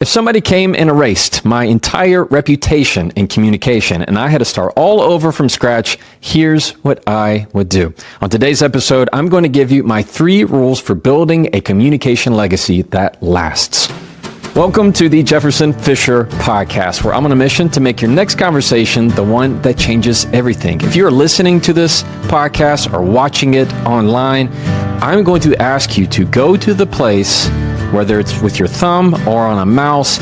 If somebody came and erased my entire reputation in communication and I had to start all over from scratch, here's what I would do. On today's episode, I'm going to give you my 3 rules for building a communication legacy that lasts. Welcome to the Jefferson Fisher podcast, where I'm on a mission to make your next conversation the one that changes everything. If you're listening to this podcast or watching it online, I'm going to ask you to go to the place, whether it's with your thumb or on a mouse,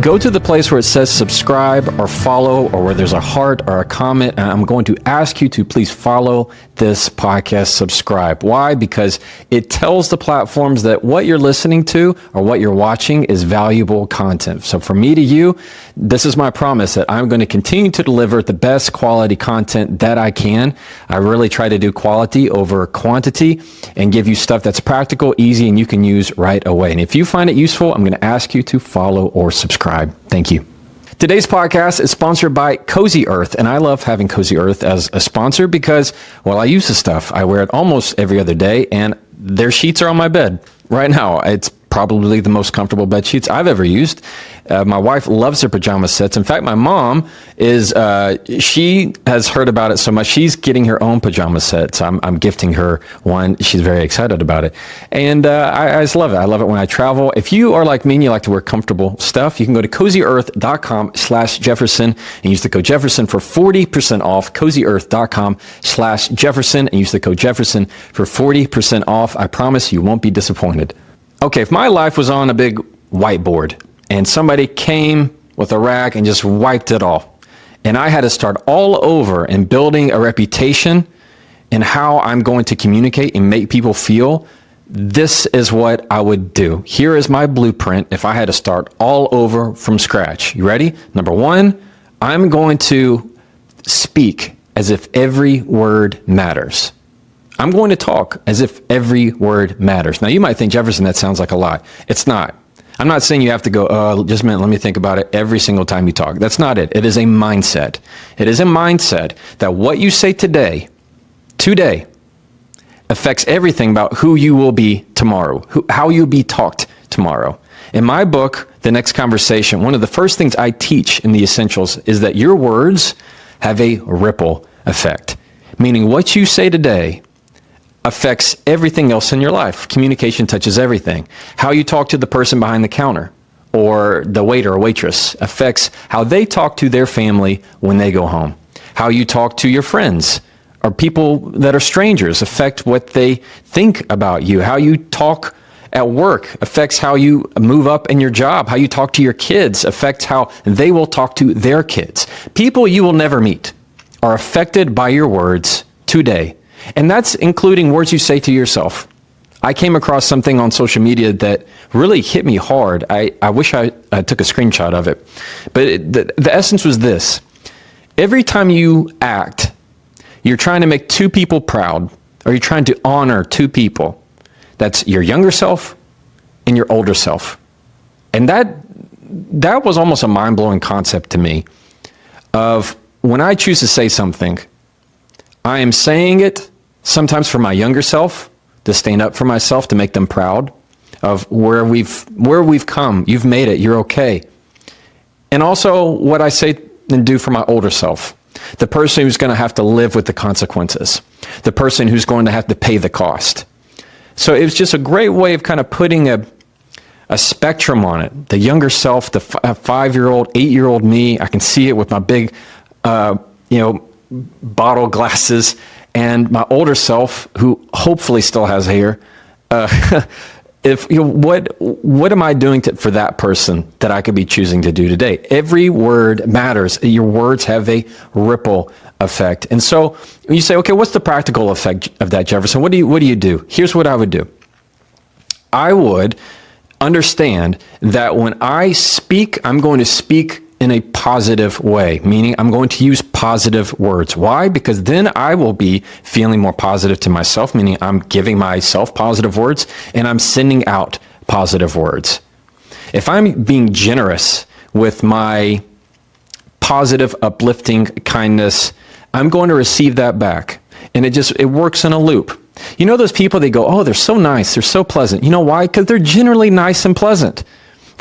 go to the place where it says subscribe or follow, or where there's a heart or a comment, and I'm going to ask you to please follow this podcast, subscribe. Why? Because it tells the platforms that what you're listening to or what you're watching is valuable content. So for me to you, this is my promise that I'm going to continue to deliver the best quality content that I can. I really try to do quality over quantity and give you stuff that's practical, easy, and you can use right away. And if you find it useful, I'm going to ask you to follow or subscribe. Thank you. Today's podcast is sponsored by Cozy Earth, and I love having Cozy Earth as a sponsor because, well, I use the stuff. I wear it almost every other day, and their sheets are on my bed right now. It's probably the most comfortable bed sheets I've ever used. My wife loves their pajama sets. In fact, my mom she has heard about it so much, she's getting her own pajama set. So I'm gifting her one. She's very excited about it. And I just love it. I love it when I travel. If you are like me and you like to wear comfortable stuff, you can go to cozyearth.com/Jefferson and use the code Jefferson for 40% off. cozyearth.com/Jefferson and use the code Jefferson for 40% off. I promise you won't be disappointed. Okay, if my life was on a big whiteboard and somebody came with a rag and just wiped it off, and I had to start all over in building a reputation and how I'm going to communicate and make people feel, this is what I would do. Here is my blueprint if I had to start all over from scratch. You ready? Number 1, I'm going to speak as if every word matters. I'm going to talk as if every word matters. Now, you might think, Jefferson, that sounds like a lot. It's not. I'm not saying you have to go, just a minute, let me think about it every single time you talk. That's not it. It is a mindset. It is a mindset that what you say today, affects everything about who you will be tomorrow, how you'll be talked tomorrow. In my book, The Next Conversation, one of the first things I teach in the essentials is that your words have a ripple effect, meaning what you say today affects everything else in your life. Communication touches everything. How you talk to the person behind the counter or the waiter or waitress affects how they talk to their family when they go home. How you talk to your friends or people that are strangers affect what they think about you. How you talk at work affects how you move up in your job. How you talk to your kids affects how they will talk to their kids. People you will never meet are affected by your words today. And that's including words you say to yourself. I came across something on social media that really hit me hard. I wish I took a screenshot of it. But the essence was this. Every time you act, you're trying to make 2 people proud, or you're trying to honor 2 people. That's your younger self and your older self. And that was almost a mind-blowing concept to me of when I choose to say something, I am saying it sometimes for my younger self, to stand up for myself, to make them proud of where we've come. You've made it. You're okay. And also what I say and do for my older self, the person who's going to have to live with the consequences, the person who's going to have to pay the cost. So it was just a great way of kind of putting a spectrum on it. The younger self, the 5-year-old, 8-year-old me, I can see it with my big, bottle glasses, and my older self, who hopefully still has hair. What am I doing for that person that I could be choosing to do today? Every word matters. Your words have a ripple effect. And so you say, okay, what's the practical effect of that, Jefferson? What do you do? Here's what I would do. I would understand that when I speak, I'm going to speak in a positive way, meaning I'm going to use positive words. Why? Because then I will be feeling more positive to myself, meaning I'm giving myself positive words and I'm sending out positive words. If I'm being generous with my positive, uplifting kindness, I'm going to receive that back. And it works in a loop. You know those people, they go, oh, they're so nice, they're so pleasant. You know why? Because they're generally nice and pleasant.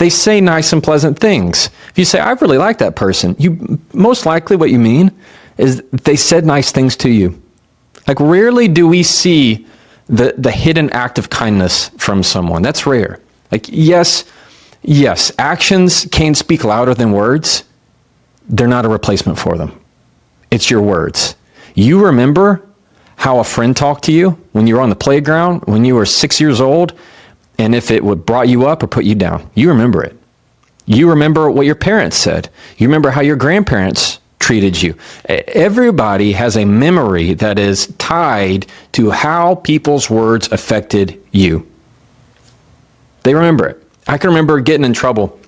They say nice and pleasant things. If you say, I really like that person, you most likely what you mean is they said nice things to you. Like rarely do we see the hidden act of kindness from someone. That's rare. Like, yes, actions can speak louder than words. They're not a replacement for them. It's your words. You remember how a friend talked to you when you were on the playground, when you were 6 years old, and if it would brought you up or put you down. You remember it. You remember what your parents said. You remember how your grandparents treated you. Everybody has a memory that is tied to how people's words affected you. They remember it. I can remember getting in trouble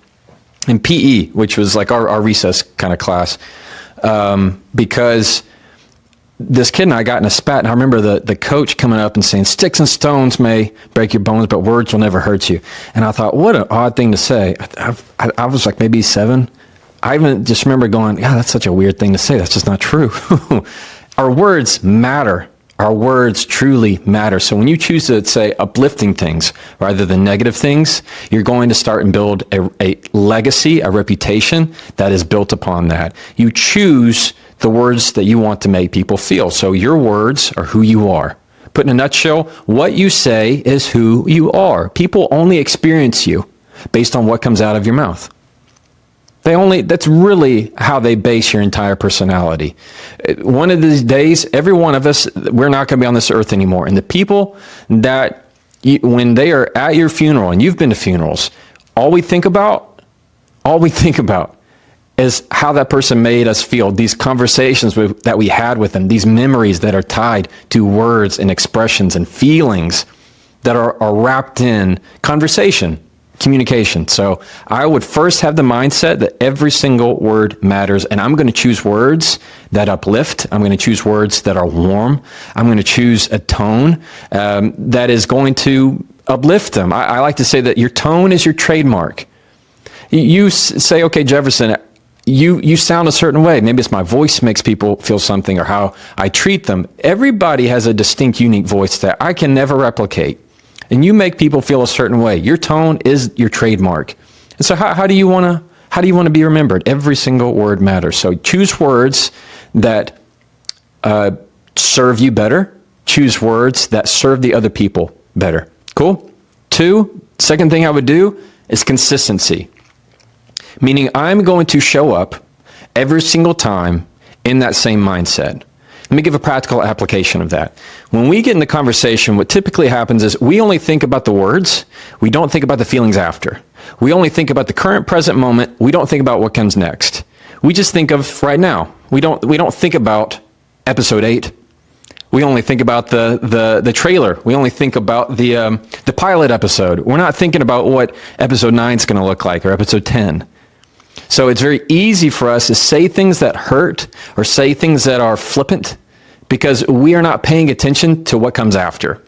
in PE, which was like our recess kind of class, because this kid and I got in a spat, and I remember the coach coming up and saying, sticks and stones may break your bones, but words will never hurt you. And I thought, what an odd thing to say. I was like maybe 7. I even just remember going, yeah, that's such a weird thing to say. That's just not true. Our words matter. Our words truly matter. So when you choose to say uplifting things rather than negative things, you're going to start and build a legacy, a reputation that is built upon that. You choose the words that you want to make people feel. So your words are who you are. Put in a nutshell, what you say is who you are. People only experience you based on what comes out of your mouth. That's really how they base your entire personality. One of these days, every one of us, we're not going to be on this earth anymore. And the people that, when they are at your funeral, and you've been to funerals, all we think about is how that person made us feel, these conversations that we had with them, these memories that are tied to words and expressions and feelings that are wrapped in conversation. Communication. So I would first have the mindset that every single word matters, and I'm going to choose words that uplift. I'm going to choose words that are warm. I'm going to choose a tone that is going to uplift them. I like to say that your tone is your trademark. You say, okay, Jefferson, you sound a certain way. Maybe it's my voice makes people feel something, or how I treat them. Everybody has a distinct, unique voice that I can never replicate. And you make people feel a certain way. Your tone is your trademark. And so how do you want to be remembered? Every single word matters. So choose words that serve you better. Choose words that serve the other people better. Cool? 2, second thing I would do is consistency. Meaning I'm going to show up every single time in that same mindset. Let me give a practical application of that. When we get in the conversation, what typically happens is we only think about the words. We don't think about the feelings after. We only think about the current present moment. We don't think about what comes next. We just think of right now. We don't think about episode 8. We only think about the trailer. We only think about the pilot episode. We're not thinking about what episode 9 is going to look like, or episode 10. So it's very easy for us to say things that hurt or say things that are flippant because we are not paying attention to what comes after.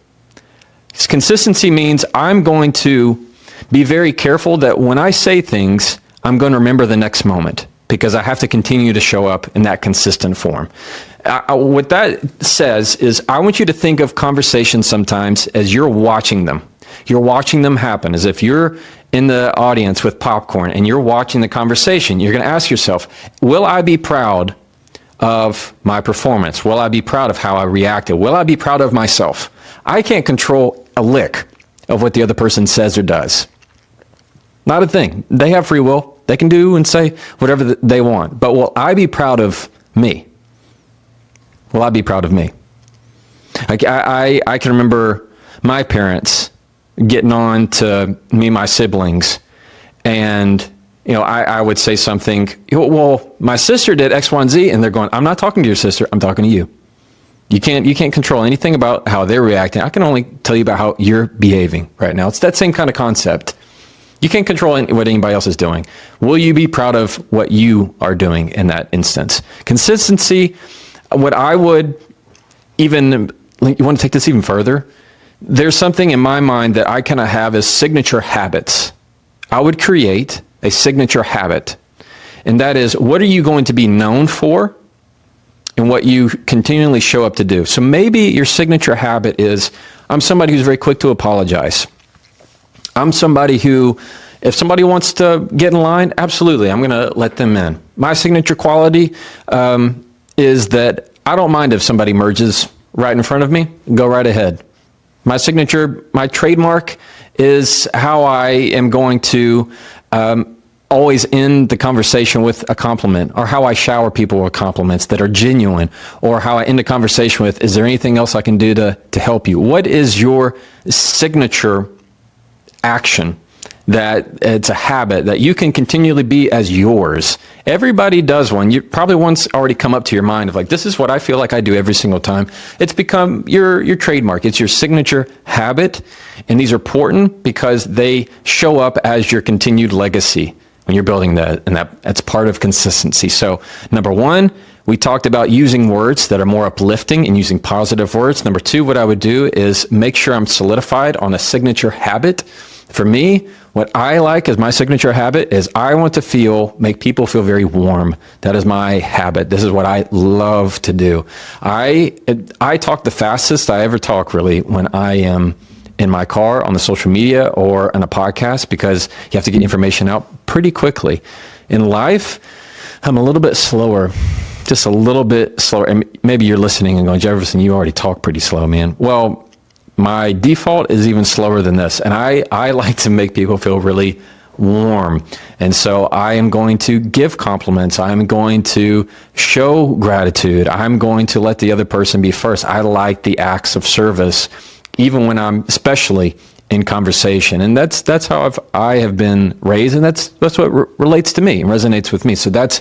Consistency means I'm going to be very careful that when I say things, I'm going to remember the next moment because I have to continue to show up in that consistent form. What that says is I want you to think of conversations sometimes as you're watching them. You're watching them happen, as if you're in the audience with popcorn and you're watching the conversation. You're going to ask yourself, will I be proud of my performance? Will I be proud of how I reacted? Will I be proud of myself? I can't control a lick of what the other person says or does. Not a thing. They have free will. They can do and say whatever they want. But will I be proud of me? Will I be proud of me? I can remember my parents getting on to me and my siblings, and I would say something, well, my sister did X, Y, and Z, and they're going, I'm not talking to your sister, I'm talking to you. You can't control anything about how they're reacting. I can only tell you about how you're behaving right now. It's that same kind of concept. You can't control what anybody else is doing. Will you be proud of what you are doing in that instance? Consistency, what I would even, you want to take this even further? There's something in my mind that I kind of have as signature habits. I would create a signature habit, and that is, what are you going to be known for and what you continually show up to do? So maybe your signature habit is, I'm somebody who's very quick to apologize. I'm somebody who If somebody wants to get in line, absolutely, I'm going to let them in. My signature quality is that I don't mind if somebody merges right in front of me. Go right ahead. My signature, my trademark is how I am going to always end the conversation with a compliment, or how I shower people with compliments that are genuine, or how I end a conversation with, is there anything else I can do to help you? What is your signature action that it's a habit that you can continually be as yours? Everybody does one. You probably one's already come up to your mind of like, this is what I feel like I do every single time. It's become your trademark. It's your signature habit. And these are important because they show up as your continued legacy when you're building that. And that's part of consistency. So number one, we talked about using words that are more uplifting and using positive words. Number two, what I would do is make sure I'm solidified on a signature habit. For me, what I like as my signature habit is I want to make people feel very warm. That is my habit. This is what I love to do. I talk the fastest I ever talk, really, when I am in my car, on the social media, or on a podcast, because you have to get information out pretty quickly. In life, I'm a little bit slower, just a little bit slower. And maybe you're listening and going, Jefferson, you already talk pretty slow, man. Well, my default is even slower than this. And I like to make people feel really warm. And so I am going to give compliments. I'm going to show gratitude. I'm going to let the other person be first. I like the acts of service, even when I'm especially in conversation. And that's how I have been raised. And that's what relates to me and resonates with me. So that's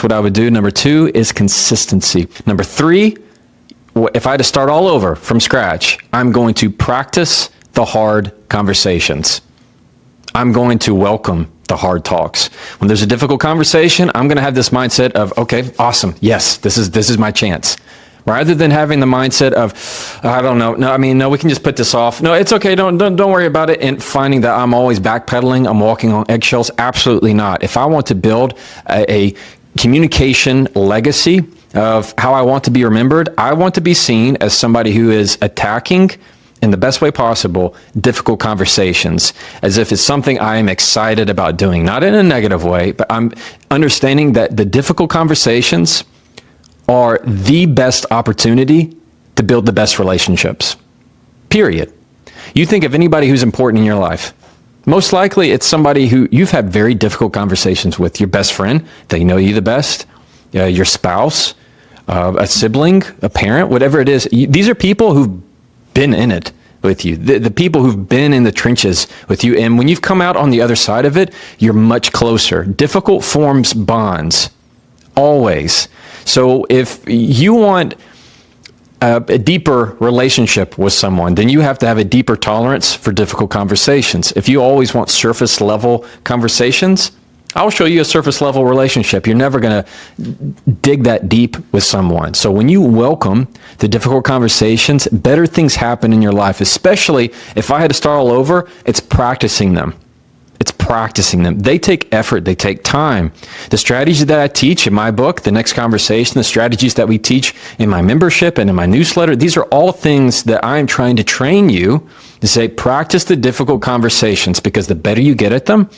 what I would do. Number two is consistency. Number three, if I had to start all over from scratch, I'm going to practice the hard conversations. I'm going to welcome the hard talks. When there's a difficult conversation, I'm going to have this mindset of, okay, awesome. Yes, this is my chance. Rather than having the mindset of, I don't know, no, we can just put this off. No, it's okay. Don't worry about it. And finding that I'm always backpedaling, I'm walking on eggshells. Absolutely not. If I want to build a communication legacy of how I want to be remembered, I want to be seen as somebody who is attacking, in the best way possible, difficult conversations, as if it's something I am excited about doing, not in a negative way, but I'm understanding that the difficult conversations are the best opportunity to build the best relationships, period. You think of anybody who's important in your life, most likely it's somebody who you've had very difficult conversations with, your best friend, they know you the best, your spouse, a sibling, a parent, whatever it is. These are people who've been in it with you, the people who've been in the trenches with you. And when you've come out on the other side of it, you're much closer. Difficult forms bonds, always. So if you want a deeper relationship with someone, then you have to have a deeper tolerance for difficult conversations. If you always want surface level conversations, I'll show you a surface level relationship. You're never going to dig that deep with someone. So when you welcome the difficult conversations, better things happen in your life, especially if I had to start all over, it's practicing them. It's practicing them. They take effort. They take time. The strategies that I teach in my book, The Next Conversation, the strategies that we teach in my membership and in my newsletter, these are all things that I'm trying to train you to say, practice the difficult conversations, because the better you get at them,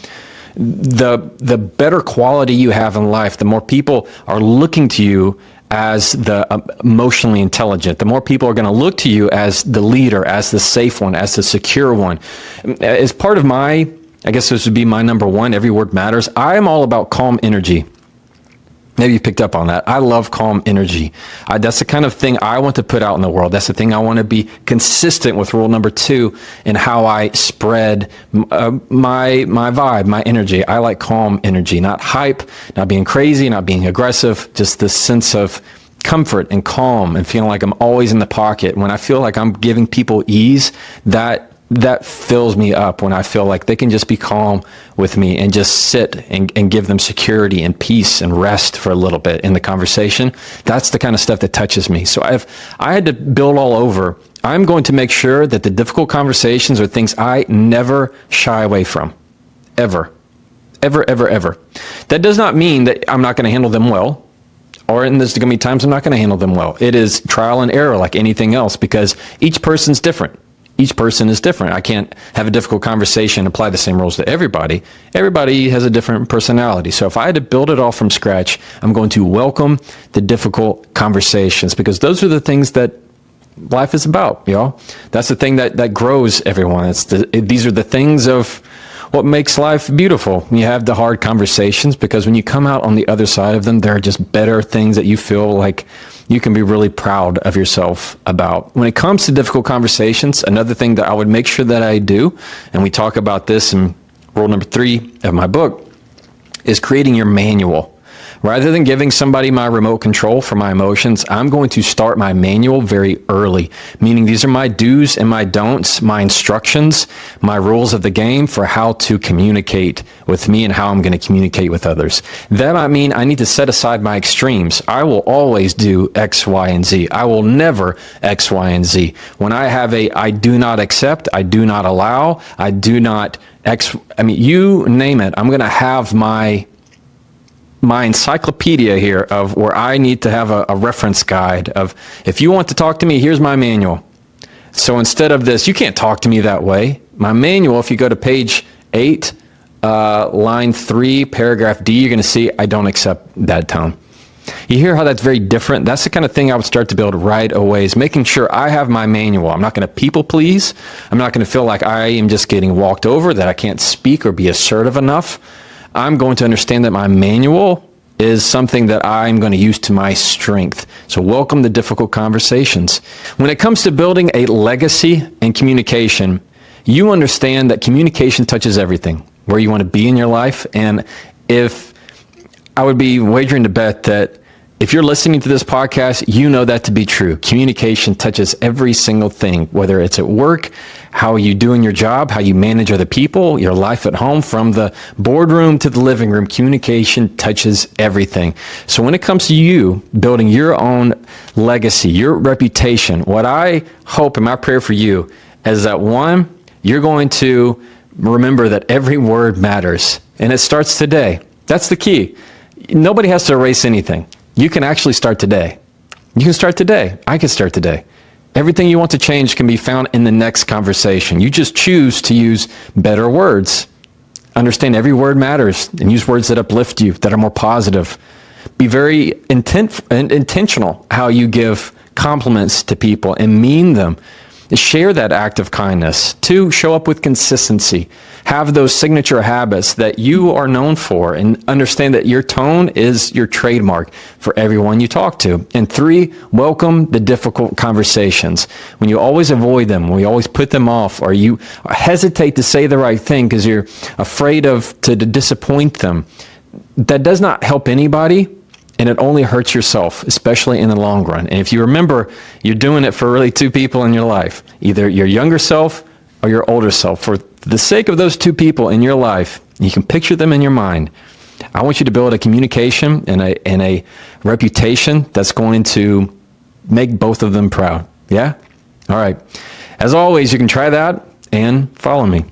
the better quality you have in life, the more people are looking to you as the emotionally intelligent, the more people are going to look to you as the leader, as the safe one, as the secure one. As part of I guess this would be my number one, every word matters. I am all about calm energy. Maybe you picked up on that. I love calm energy. That's the kind of thing I want to put out in the world. That's the thing I want to be consistent with. Rule number two in how I spread my vibe, my energy. I like calm energy, not hype, not being crazy, not being aggressive, just this sense of comfort and calm and feeling like I'm always in the pocket. When I feel like I'm giving people ease, that fills me up, when I feel like they can just be calm with me and just sit and give them security and peace and rest for a little bit in the conversation. That's the kind of stuff that touches me. So I had to build all over. I'm going to make sure that the difficult conversations are things I never shy away from, ever. Ever, ever, ever. That does not mean that I'm not going to handle them well, or there's going to be times I'm not going to handle them well. It is trial and error like anything else, because each person's different. each person is different. I can't have a difficult conversation and apply the same rules to everybody. Everybody has a different personality. So if I had to build it all from scratch, I'm going to welcome the difficult conversations, because those are the things that life is about, y'all. That's the thing that grows everyone. These are the things of what makes life beautiful. You have the hard conversations, because when you come out on the other side of them, there are just better things that you feel like you can be really proud of yourself about. When it comes to difficult conversations, another thing that I would make sure that I do, and we talk about this in rule number 3 of my book, is creating your manual. Rather than giving somebody my remote control for my emotions, I'm going to start my manual very early, meaning these are my do's and my don'ts, my instructions, my rules of the game for how to communicate with me and how I'm going to communicate with others. That might mean I need to set aside my extremes. I will always do X, Y, and Z. I will never X, Y, and Z. When I have I do not accept, I do not allow, I do not you name it, I'm going to have my encyclopedia here of where I need to have a reference guide of, if you want to talk to me, here's my manual. So instead of this, you can't talk to me that way. My manual, if you go to page 8, line 3, paragraph D, you're going to see I don't accept that tone. You hear how that's very different? That's the kind of thing I would start to build right away, is making sure I have my manual. I'm not going to people please. I'm not going to feel like I am just getting walked over, that I can't speak or be assertive enough. I'm going to understand that my manual is something that I'm going to use to my strength. So welcome the difficult conversations. When it comes to building a legacy in communication, you understand that communication touches everything, where you want to be in your life. And if I would be wagering to bet that if you're listening to this podcast, you know that to be true. Communication touches every single thing, whether it's at work, how you doing your job, how you manage other people, your life at home, from the boardroom to the living room. Communication touches everything. So when it comes to you building your own legacy, your reputation, what I hope and my prayer for you is that, one, you're going to remember that every word matters, and it starts today. That's the key. Nobody has to erase anything. You can actually start today. You can start today. I can start today. Everything you want to change can be found in the next conversation. You just choose to use better words. Understand every word matters, and use words that uplift you, that are more positive. Be very intentional how you give compliments to people and mean them. Share that act of kindness. 2, show up with consistency. Have those signature habits that you are known for, and understand that your tone is your trademark for everyone you talk to. And 3, welcome the difficult conversations. When you always avoid them, when you always put them off, or you hesitate to say the right thing because you're afraid to disappoint them, that does not help anybody. And it only hurts yourself, especially in the long run. And if you remember, you're doing it for really 2 people in your life, either your younger self or your older self. For the sake of those 2 people in your life, you can picture them in your mind. I want you to build a communication and a reputation that's going to make both of them proud. Yeah? All right. As always, you can try that and follow me.